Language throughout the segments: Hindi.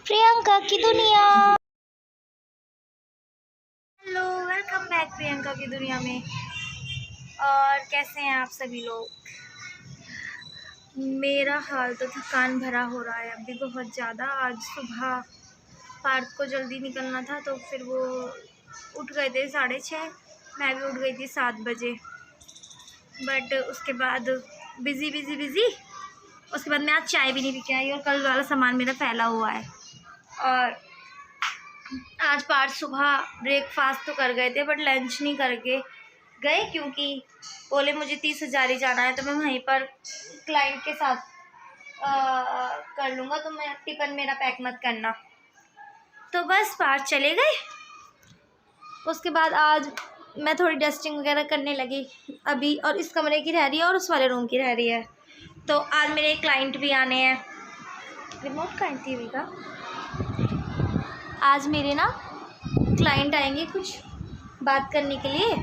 प्रियंका की दुनिया। हेलो, वेलकम बैक प्रियंका की दुनिया में। और कैसे हैं आप सभी लोग? मेरा हाल तो थकान भरा हो रहा है अभी बहुत ज़्यादा। आज सुबह पार्क को जल्दी निकलना था तो फिर वो उठ गए थे 6:30, मैं भी उठ गई थी 7 बजे। बट उसके बाद बिज़ी उसके बाद मैं आज चाय भी नहीं पी के आई और कल वाला सामान मेरा फैला हुआ है। और आज पार्थ सुबह ब्रेकफास्ट तो कर गए थे बट लंच नहीं करके गए, क्योंकि बोले मुझे 30,000 ही जाना है तो मैं वहीं पर क्लाइंट के साथ कर लूँगा, तो मैं टिफ़िन मेरा पैक मत करना। तो बस पार्थ चले गए। उसके बाद आज मैं थोड़ी डस्टिंग वगैरह करने लगी अभी, और इस कमरे की रह रही है और उस वाले रूम की रह रही है। तो आज मेरे क्लाइंट भी आने हैं। रिमोट कहाँ थी टीवी का? आज मेरे ना क्लाइंट आएंगे कुछ बात करने के लिए,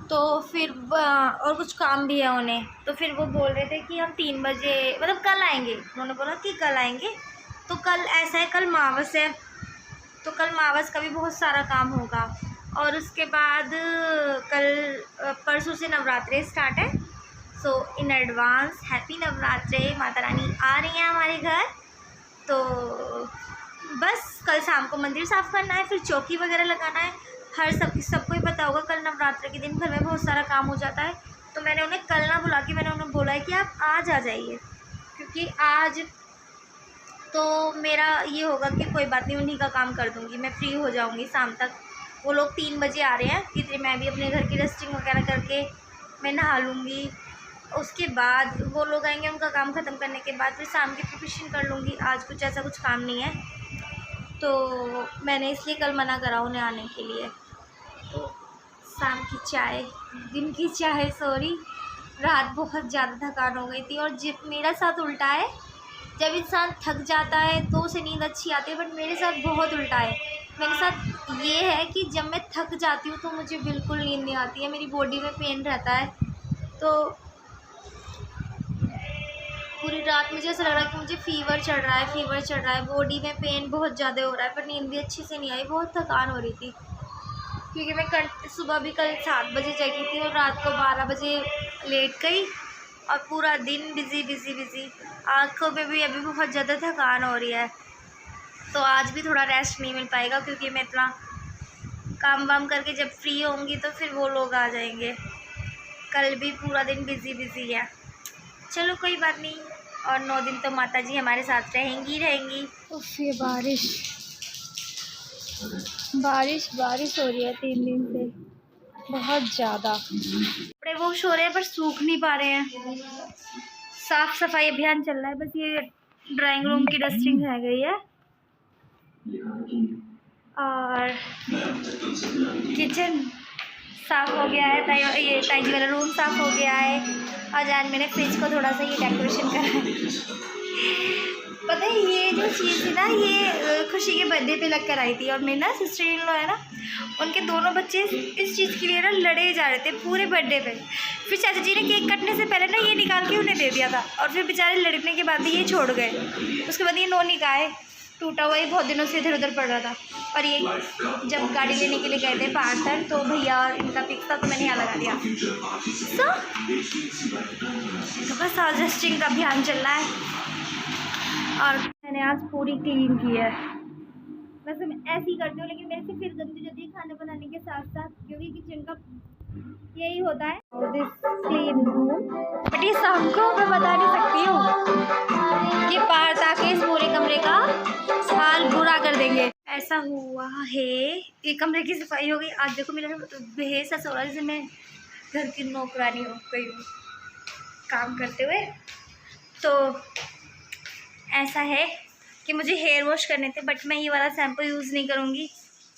तो फिर और कुछ काम भी है उन्हें। तो फिर वो बोल रहे थे कि हम 3 बजे मतलब कल आएंगे। उन्होंने बोला कि कल आएंगे। तो कल ऐसा है, कल मावस है, तो कल मावस का भी बहुत सारा काम होगा। और उसके बाद कल परसों से नवरात्रे स्टार्ट है। सो इन एडवांस हैप्पी नवरात्रे। माता रानी आ रही हैं हमारे घर। तो बस कल शाम को मंदिर साफ़ करना है, फिर चौकी वगैरह लगाना है। हर सबको ही पता होगा कल नवरात्र के दिन घर में बहुत सारा काम हो जाता है। तो मैंने उन्हें कल ना बुला के मैंने उन्हें बोला है कि आप आज आ जाइए, क्योंकि आज तो मेरा ये होगा कि कोई बात नहीं, उन्हीं का काम कर दूँगी, मैं फ्री हो जाऊँगी शाम तक। वो लोग 3 बजे आ रहे हैं, इतने मैं भी अपने घर की डस्टिंग वगैरह करके मैं नहा लूँगी। उसके बाद वो लोग आएंगे, उनका काम ख़त्म करने के बाद फिर शाम की प्रिपरेशन कर लूँगी। आज कुछ ऐसा कुछ काम नहीं है, तो मैंने इसलिए कल मना करा उन्हें आने के लिए। तो शाम की चाय, दिन की चाय सॉरी, रात बहुत ज़्यादा थकान हो गई थी। और जब मेरा साथ उल्टा है, जब इंसान थक जाता है तो उसे नींद अच्छी आती है, बट मेरे साथ बहुत उल्टा है। मेरे साथ ये है कि जब मैं थक जाती हूँ तो मुझे बिल्कुल नींद नहीं आती है, मेरी बॉडी में पेन रहता है। तो पूरी रात मुझे ऐसा लग रहा है कि मुझे फीवर चढ़ रहा है, बॉडी में पेन बहुत ज़्यादा हो रहा है, पर नींद भी अच्छे से नहीं आई, बहुत थकान हो रही थी। क्योंकि मैं कल सुबह भी कल 7 बजे जगी थी और रात को 12 बजे लेट गई, और पूरा दिन बिज़ी। आँखों पे भी अभी बहुत ज़्यादा थकान हो रही है। तो आज भी थोड़ा रेस्ट नहीं मिल पाएगा, क्योंकि मैं इतना काम वाम करके जब फ्री होंगी तो फिर वो लोग आ जाएंगे। कल भी पूरा दिन बिज़ी है। चलो कोई बात नहीं, और 9 दिन तो माता जी हमारे साथ रहेंगी। उफ, ये बारिश हो रही है 3 दिन से बहुत ज़्यादा। कपड़े वॉश हो रहे हैं पर सूख नहीं पा रहे हैं। साफ़ सफाई अभियान चल रहा है, बस ये ड्राइंग रूम की डस्टिंग रह गई है और किचन साफ़ हो गया है। ये ताई वाला रूम साफ़ हो गया है। और आज मैंने फ्रिज को थोड़ा सा ये डेकोरेशन करा है। पता है, ये जो चीज़ थी ना, ये खुशी के बर्थडे पे लग कर आई थी। और मेरी ना सिस्टर इन लॉ है ना, उनके दोनों बच्चे इस चीज़ के लिए ना लड़े जा रहे थे पूरे बर्थडे पे। फिर चाचा जी ने केक कटने से पहले ना ये निकाल के उन्हें दे दिया था, और फिर बेचारे लड़ने के बाद भी ये छोड़ गए। उसके बाद ये नोनी का है टूटा हुआ, ये बहुत दिनों से इधर उधर पड़ रहा था। और ये जब गाड़ी लेने के लिए गए थे पार्सल, तो भैया इनका पिक था तो मैंने यहाँ लगा दिया। तो बस आज डस्टिंग का अभियान चल रहा है, और मैंने आज पूरी क्लीन की है। वैसे मैं ऐसे ही करती हूँ, लेकिन मेरे से फिर गंदी जाती है खाना बनाने के साथ साथ, क्योंकि किचन का यही होता है क्लीन रूम। बट ये सबको मैं बता नहीं सकती हूँ कि पार्थ आके इस पूरे कमरे का हाल बुरा कर देंगे। ऐसा हुआ है, ये कमरे की सफाई हो गई। आज देखो मेरा बेहद ऐसा हो रहा है जैसे मैं घर की नौकरानी हो गई हूँ काम करते हुए। तो ऐसा है कि मुझे हेयर वॉश करने थे, बट मैं ये वाला शैम्पू यूज़ नहीं करूँगी।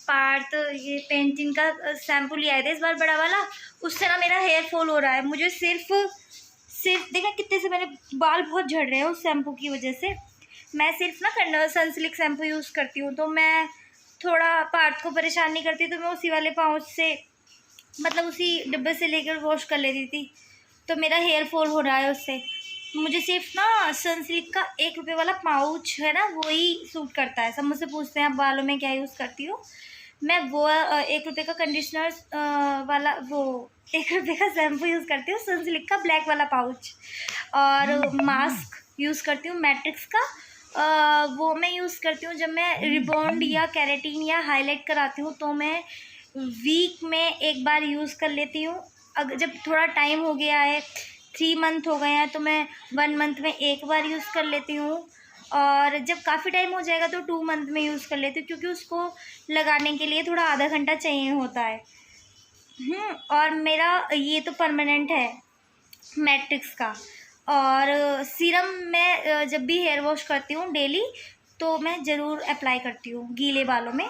पार्थ ये पेंटिन का शैम्पू ले आए थे इस बार बड़ा वाला, उससे ना मेरा हेयर फॉल हो रहा है। मुझे सिर्फ देखना कितने से मेरे बाल बहुत झड़ रहे हैं उस शैम्पू की वजह से। मैं सिर्फ ना सनसिल्क शैम्पू यूज़ करती हूँ, तो मैं थोड़ा पार्थ को परेशान नहीं करती, तो मैं उसी वाले पाउच से मतलब उसी डब्बे से लेकर वॉश कर लेती थी। तो मेरा हेयर फॉल हो रहा है उससे। मुझे सिर्फ ना सनसिल्क का 1 रुपये वाला पाउच है ना, वही सूट करता है। सब मुझसे पूछते हैं आप बालों में क्या यूज़ करती हो, मैं वो 1 रुपये का कंडीशनर वाला, वो 1 रुपये का शैम्पू यूज़ करती हूँ, सनसिल्क का ब्लैक वाला पाउच, और मास्क यूज़ करती हूँ मैट्रिक्स का। वो मैं यूज़ करती हूँ जब मैं रिबॉन्ड या केराटिन या हाईलाइट कराती हूँ, तो मैं वीक में एक बार यूज़ कर लेती हूँ। अगर जब थोड़ा टाइम हो गया है, 3 मंथ हो गए हैं, तो मैं 1 मंथ में एक बार यूज़ कर लेती हूँ, और जब काफ़ी टाइम हो जाएगा तो 2 मंथ में यूज़ कर लेती हूँ, क्योंकि उसको लगाने के लिए थोड़ा आधा घंटा चाहिए होता है। और मेरा ये तो परमानेंट है मैट्रिक्स का। और सीरम मैं जब भी हेयर वॉश करती हूँ डेली, तो मैं ज़रूर अप्लाई करती हूँ, गीले बालों में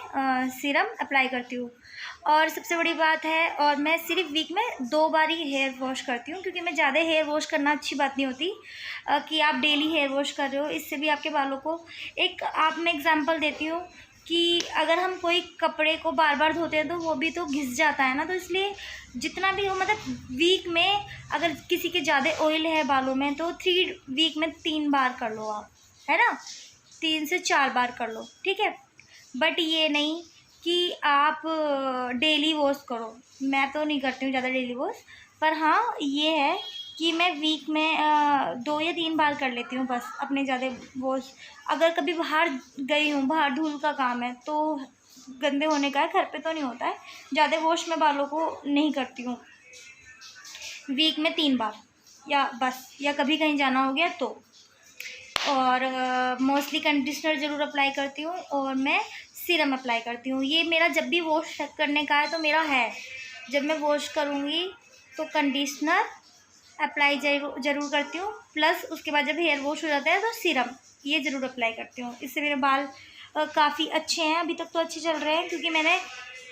सीरम अप्लाई करती हूँ। और सबसे बड़ी बात है, और मैं सिर्फ वीक में 2 बार ही हेयर वॉश करती हूँ, क्योंकि मैं ज़्यादा हेयर वॉश करना अच्छी बात नहीं होती कि आप डेली हेयर वॉश कर रहे हो, इससे भी आपके बालों को एक, आप मैं एग्जांपल देती हूँ कि अगर हम कोई कपड़े को बार बार धोते हैं तो वो भी तो घिस जाता है ना, तो इसलिए जितना भी हो, मतलब वीक में अगर किसी के ज़्यादा ऑयल है बालों में, तो 3 वीक में 3 बार कर लो आप, है ना, 3 से 4 बार कर लो, ठीक है। बट ये नहीं कि आप डेली वॉश करो, मैं तो नहीं करती हूँ ज़्यादा डेली वॉश, पर हाँ ये है कि मैं वीक में 2 या 3 बार कर लेती हूँ बस, अपने ज़्यादा वॉश। अगर कभी बाहर गई हूँ, बाहर धूल का काम है, तो गंदे होने का है, घर पे तो नहीं होता है, ज़्यादा वॉश मैं बालों को नहीं करती हूँ, वीक में 3 बार या बस, या कभी कहीं जाना हो गया तो। और मोस्टली कंडीशनर ज़रूर अप्लाई करती हूँ, और मैं सीरम अप्लाई करती हूँ। ये मेरा जब भी वॉश करने का है तो मेरा है, जब मैं वॉश करूँगी तो कंडीशनर अप्लाई ज़रूर करती हूँ, प्लस उसके बाद जब हेयर वॉश हो जाता है तो सीरम ये ज़रूर अप्लाई करती हूँ। इससे मेरे बाल काफ़ी अच्छे हैं, अभी तक तो अच्छे चल रहे हैं, क्योंकि मैंने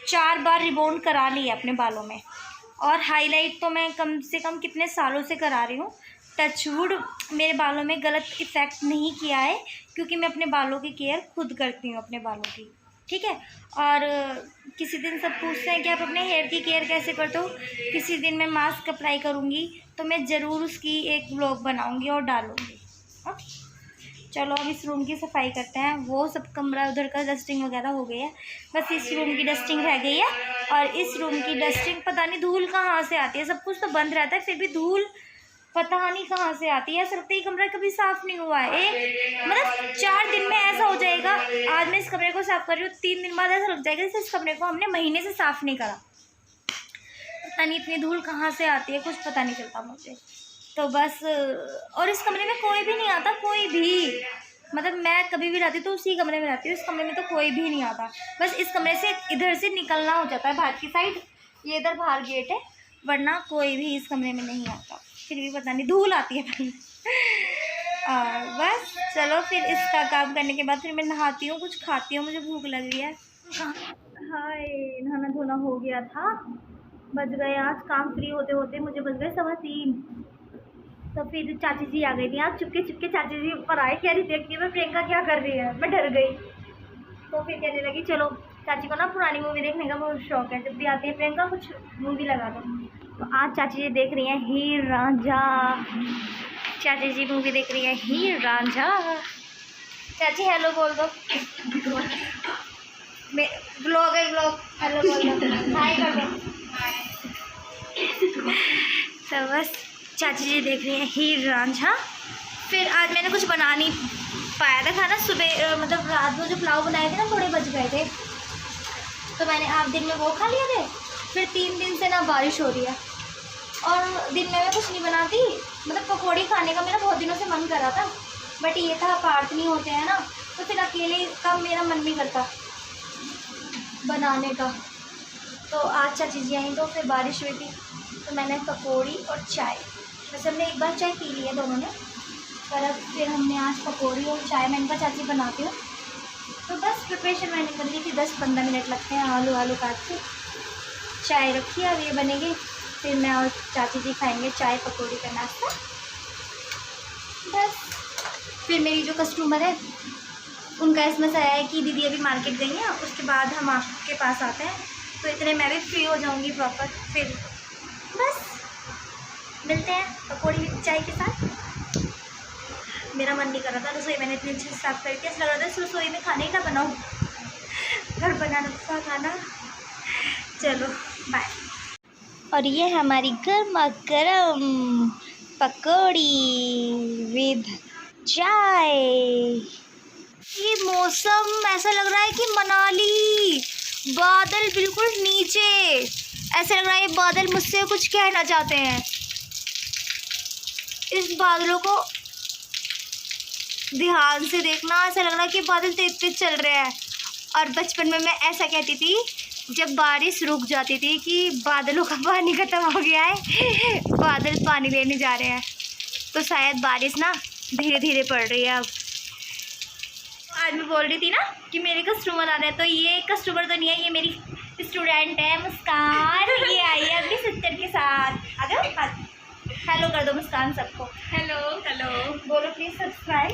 4 बार रिबॉन्ड करा ली है अपने बालों में। और हाईलाइट तो मैं कम से कम कितने सालों से करा रही हूँ, टचवुड मेरे बालों में गलत इफ़ेक्ट नहीं किया है, क्योंकि मैं अपने बालों की केयर खुद करती हूँ अपने बालों की, ठीक है। और किसी दिन सब पूछते हैं कि आप अपने हेयर की केयर कैसे करते हो, किसी दिन मैं मास्क अप्लाई करूँगी तो मैं ज़रूर उसकी एक व्लॉग बनाऊँगी और डालूँगी। चलो अब इस रूम की सफाई करते हैं। वो सब कमरा उधर का डस्टिंग वगैरह हो गई है, बस इस रूम की डस्टिंग रह गई है। और इस रूम की डस्टिंग पता नहीं धूल कहाँ से आती है, सब कुछ तो बंद रहता है, फिर भी धूल पता नहीं कहाँ से आती है। ऐसा लगता है ये कमरा कभी साफ़ नहीं हुआ है। मतलब 4 दिन में ऐसा हो जाएगा, आज मैं इस कमरे को साफ़ कर रही हूँ, 3 दिन बाद ऐसा लग जाएगा जैसे इस कमरे को हमने महीने से साफ़ नहीं करा। पता नहीं इतनी धूल कहाँ से आती है, कुछ पता नहीं चलता मुझे तो बस। और इस कमरे में कोई भी नहीं आता, कोई भी, मतलब मैं कभी भी रहती तो उसी कमरे में रहती हूँ, इस कमरे में तो कोई भी नहीं आता। बस इस कमरे से इधर से निकलना हो जाता है बाहर की साइड, ये इधर बाहर गेट है, वरना कोई भी इस कमरे में नहीं आता। फिर भी पता नहीं धूल आती है भाई। और बस चलो फिर इसका काम करने के बाद फिर मैं नहाती हूँ, कुछ खाती हूँ, मुझे भूख लग रही है। हाय नहाना धोना हो गया था, बज गए आज काम फ्री होते होते मुझे बज गए 3:15। तो फिर चाची जी आ गई थी आज, चुपके चुपके चाची जी ऊपर आए, कह रही देखती है मैं प्रियंका क्या कर रही है, मैं डर गई। तो फिर कहने लगी चलो, चाची को ना पुरानी मूवी देखने का बहुत शौक है, जब भी आती है प्रियंका कुछ मूवी लगा दो। तो आज चाची जी देख रही हैं हीर रांझा, चाची जी मूवी देख रही है हीर रांझा। चाची हेलो बोल दो, ब्लॉग है ब्लॉग, हेलो बोल दो, हाय कर दो। तो बस चाची जी देख रही हैं हीर रांझा। फिर आज मैंने कुछ बना नहीं पाया था खाना, सुबह मतलब रात को जो पुलाव बनाए थे ना थोड़े बच गए थे, तो मैंने आज दिन में वो खा लिए थे। फिर 3 दिन से ना बारिश हो रही है और दिन में मैं कुछ नहीं बनाती, मतलब पकौड़ी खाने का मेरा बहुत दिनों से मन कर रहा था, बट ये था पार्ट नहीं होते हैं ना, तो फिर अकेले का मेरा मन नहीं करता बनाने का। तो आज चाची जी आई तो फिर बारिश हुई थी, तो मैंने पकौड़ी और चाय, वैसे हमने एक बार चाय पी ली है दोनों ने, पर अब फिर हमने आज पकौड़ी और चाय, मैंने कहा चाची बनाती हूँ। तो बस प्रिपरेशन मैंने कर ली थी, 10-15 मिनट लगते हैं, आलू काट के चाय रखी है, अब ये बनेगी, फिर मैं और चाची जी खाएंगे चाय पकौड़ी का नाश्ता। बस फिर मेरी जो कस्टमर है उनका एसएमएस आया है कि दीदी अभी मार्केट गई हैं, उसके बाद हम आपके पास आते हैं, तो इतने मैं भी फ्री हो जाऊंगी प्रॉपर। फिर बस मिलते हैं पकौड़ी चाय के साथ। मेरा मन नहीं कर रहा था, रसोई मैंने इतनी अच्छी साफ़ करी थी, ऐसा लग रहा था रसोई में खाने ही ना बनाऊँ, घर बनाना था खाना। चलो बाय। और ये हमारी गर्मा गर्म पकौड़ी विद चाय। ये मौसम ऐसा लग रहा है कि मनाली, बादल बिल्कुल नीचे, ऐसा लग रहा है ये बादल मुझसे कुछ कहना चाहते हैं। इस बादलों को ध्यान से देखना, ऐसा लग रहा है कि बादल तेज तेज चल रहे हैं। और बचपन में मैं ऐसा कहती थी जब बारिश रुक जाती थी कि बादलों का पानी ख़त्म हो गया है, बादल पानी लेने जा रहे हैं। तो शायद बारिश ना धीरे धीरे पड़ रही है अब। आज मैं बोल रही थी ना कि मेरे कस्टमर आ रहे हैं, तो ये कस्टमर तो नहीं है, ये मेरी स्टूडेंट है मुस्कान। ये आई है अपनी सिस्टर के साथ। अगर हेलो कर दो मुस्कान सबको। Hello hello. बोलो please subscribe,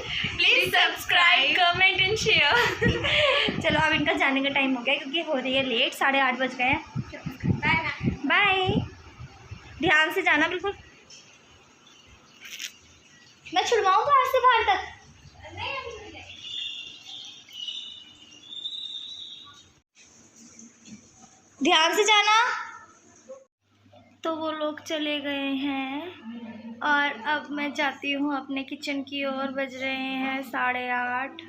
comment and share. चलो अब इनका जाने का टाइम हो गया क्योंकि हो रही है लेट, 8:30 बज गए हैं। बाय बाय, ध्यान से जाना बिल्कुल। मैं छुड़वाऊँ बाहर से बाहर तक? ध्यान से जाना। तो वो लोग चले गए हैं और अब मैं जाती हूँ अपने किचन की ओर। बज रहे हैं 8:30।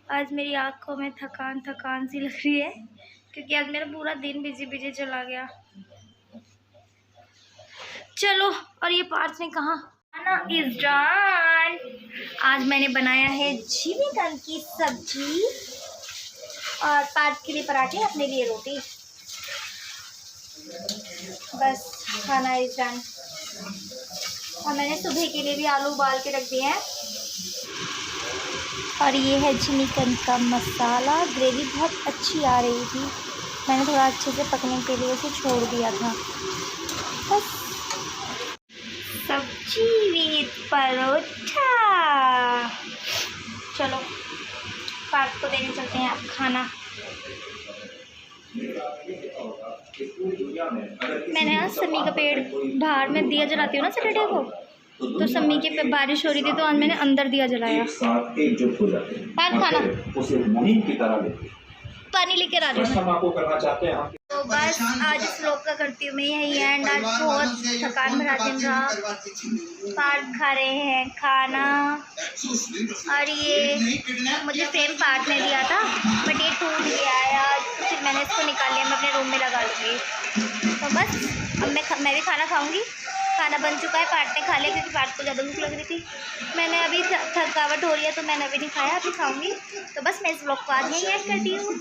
आज मेरी आँखों में थकान थकान सी लग रही है क्योंकि आज मेरा पूरा दिन बिजी बिजी चला गया। चलो, और ये पार्थ ने कहा खाना इज डन। आज मैंने बनाया है चिकन की सब्जी और पार्थ के लिए पराठे, अपने लिए रोटी। बस खाना इज डन। और मैंने सुबह के लिए भी आलू उबाल के रख दिए हैं। और ये है चिकन का मसाला। ग्रेवी बहुत अच्छी आ रही थी, मैंने थोड़ा अच्छे से पकने के लिए उसे छोड़ दिया था। बस सब्जी विद परोठा। चलो पार्थ को देने चलते हैं आप खाना। मैंने ना सम्मी का पेड़ बाहर में दिया जलाती हूँ ना सैटरडे को, तो सम्मी के बारिश हो रही थी तो आज मैंने अंदर दिया जलाया। पार्थ खाना, पानी लेकर आ रही हूँ। तो बस आज इस व्लॉग का करती हूँ मैं यही एंड। आज बहुत थकान भरा दिन रहा। पार्थ खा रहे हैं खाना और ये मुझे सेम पार्थ ने दिया था बट ये टूट गया है आज, तो फिर मैंने इसको निकाल लिया, मैं अपने रूम में लगा लूँगी। तो बस अब मैं भी खाना खाऊँगी। खाना बन चुका है, पार्थ ने खा लिया क्योंकि पार्थ को ज़्यादा भूख लग रही थी। मैंने अभी थकावट हो रही है तो मैंने अभी नहीं खाया, अभी खाऊँगी। तो बस मैं इस व्लॉग को आज यहीं ऐड करती हूँ।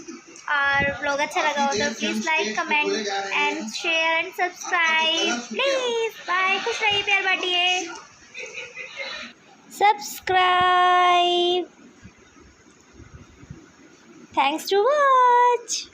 और व्लॉग अच्छा लगा हो तो please like comment and share and subscribe please. Bye, खुश रहिए, प्यार बांटिए। सब्सक्राइब। Thanks to watch.